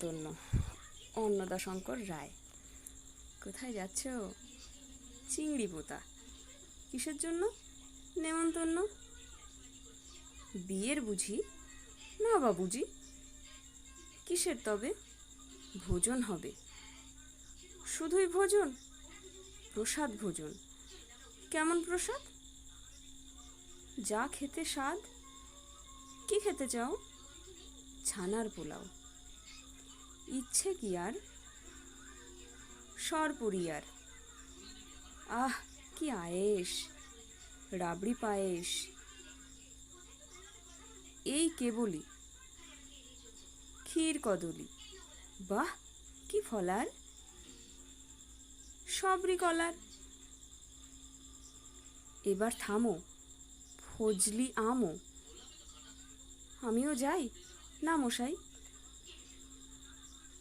নেমন্তন্ন। অন্নদাশঙ্কর রায়। কোথায় যাচ্ছ? চিংড়ি পোতা। কিসের জন্য নেমন্তন্ন? বিয়ের বুঝি? না বাবুজি। কিসের তবে? ভোজন হবে। শুধুই ভোজন? প্রসাদ ভোজন। কেমন প্রসাদ? যা খেতে স্বাদ। কি খেতে চাও? ছানার পোলাও। ইচ্ছে কি আর? সরপুরিয়ার। আহ, কি আয়েশ! রাবড়ি পায়েস। এই কেবলই। ক্ষীর কদলি। বাহ, কি ফলার! সবরি কলার। এবার থামো, ফজলি আমও। আমিও যাই? না মশাই,